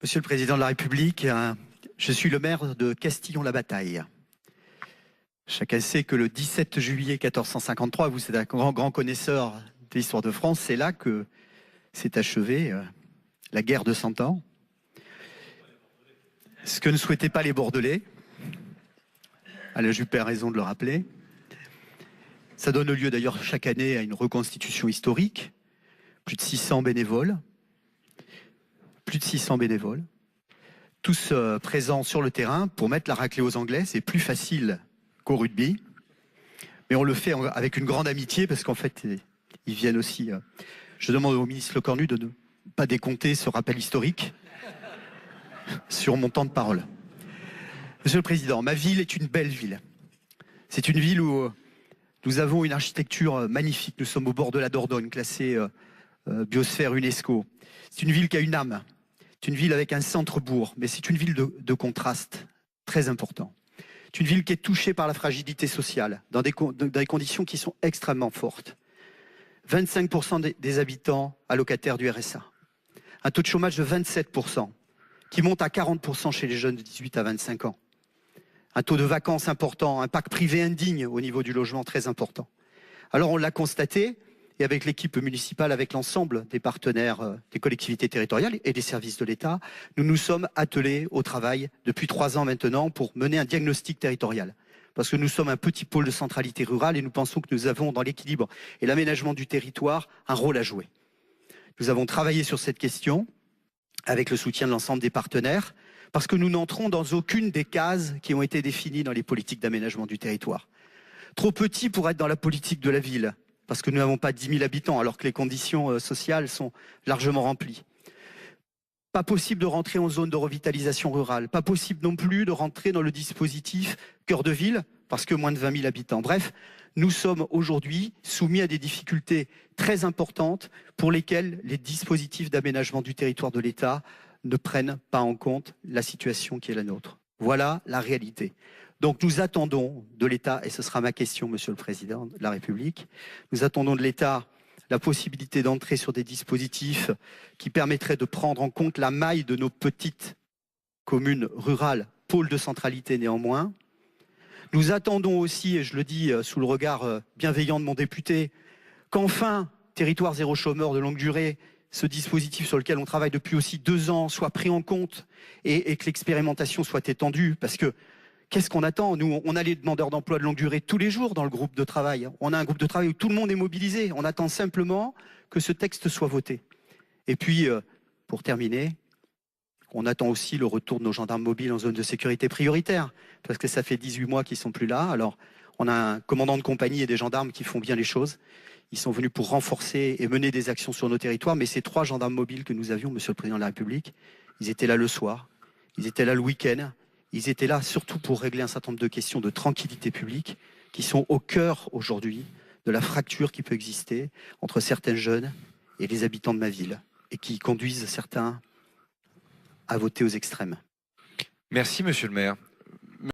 Monsieur le Président de la République, je suis le maire de Castillon-la-Bataille. Chacun sait que le 17 juillet 1453, vous êtes un grand connaisseur de l'histoire de France, c'est là que s'est achevée la guerre de 100 ans. Ce que ne souhaitaient pas les Bordelais, Alain Juppé a raison de le rappeler. Ça donne lieu d'ailleurs chaque année à une reconstitution historique. Plus de 600 bénévoles. Tous présents sur le terrain pour mettre la raclée aux Anglais. C'est plus facile qu'au rugby. Mais on le fait avec une grande amitié parce qu'en fait, ils viennent aussi. Je demande au ministre Lecornu de ne pas décompter ce rappel historique sur mon temps de parole. Monsieur le Président, ma ville est une belle ville. C'est une ville où nous avons une architecture magnifique. Nous sommes au bord de la Dordogne, classée biosphère UNESCO. C'est une ville qui a une âme. C'est une ville avec un centre-bourg, mais c'est une ville de contraste très important. C'est une ville qui est touchée par la fragilité sociale, dans des conditions qui sont extrêmement fortes. 25% des habitants allocataires du RSA. Un taux de chômage de 27%, qui monte à 40% chez les jeunes de 18 à 25 ans. Un taux de vacances important, un parc privé indigne au niveau du logement très important. Alors on l'a constaté, et avec l'équipe municipale, avec l'ensemble des partenaires des collectivités territoriales et des services de l'État, nous nous sommes attelés au travail depuis 3 ans maintenant pour mener un diagnostic territorial. Parce que nous sommes un petit pôle de centralité rurale et nous pensons que nous avons dans l'équilibre et l'aménagement du territoire un rôle à jouer. Nous avons travaillé sur cette question avec le soutien de l'ensemble des partenaires parce que nous n'entrons dans aucune des cases qui ont été définies dans les politiques d'aménagement du territoire. Trop petit pour être dans la politique de la ville, parce que nous n'avons pas 10 000 habitants, alors que les conditions sociales sont largement remplies. Pas possible de rentrer en zone de revitalisation rurale, pas possible non plus de rentrer dans le dispositif cœur de ville, parce que moins de 20 000 habitants. Bref, nous sommes aujourd'hui soumis à des difficultés très importantes pour lesquelles les dispositifs d'aménagement du territoire de l'État ne prennent pas en compte la situation qui est la nôtre. Voilà la réalité. Donc nous attendons de l'État, et ce sera ma question, Monsieur le Président de la République, nous attendons de l'État la possibilité d'entrer sur des dispositifs qui permettraient de prendre en compte la maille de nos petites communes rurales, pôles de centralité néanmoins. Nous attendons aussi, et je le dis sous le regard bienveillant de mon député, qu'enfin, territoire zéro chômeur de longue durée, ce dispositif sur lequel on travaille depuis aussi 2 ans soit pris en compte et que l'expérimentation soit étendue, parce que qu'est-ce qu'on attend? Nous, on a les demandeurs d'emploi de longue durée tous les jours dans le groupe de travail. On a un groupe de travail où tout le monde est mobilisé. On attend simplement que ce texte soit voté. Et puis, pour terminer, on attend aussi le retour de nos gendarmes mobiles en zone de sécurité prioritaire, parce que ça fait 18 mois qu'ils ne sont plus là. Alors, on a un commandant de compagnie et des gendarmes qui font bien les choses. Ils sont venus pour renforcer et mener des actions sur nos territoires. Mais ces 3 gendarmes mobiles que nous avions, Monsieur le Président de la République, ils étaient là le soir, ils étaient là le week-end. Ils étaient là surtout pour régler un certain nombre de questions de tranquillité publique qui sont au cœur aujourd'hui de la fracture qui peut exister entre certains jeunes et les habitants de ma ville et qui conduisent certains à voter aux extrêmes. Merci, Monsieur le maire.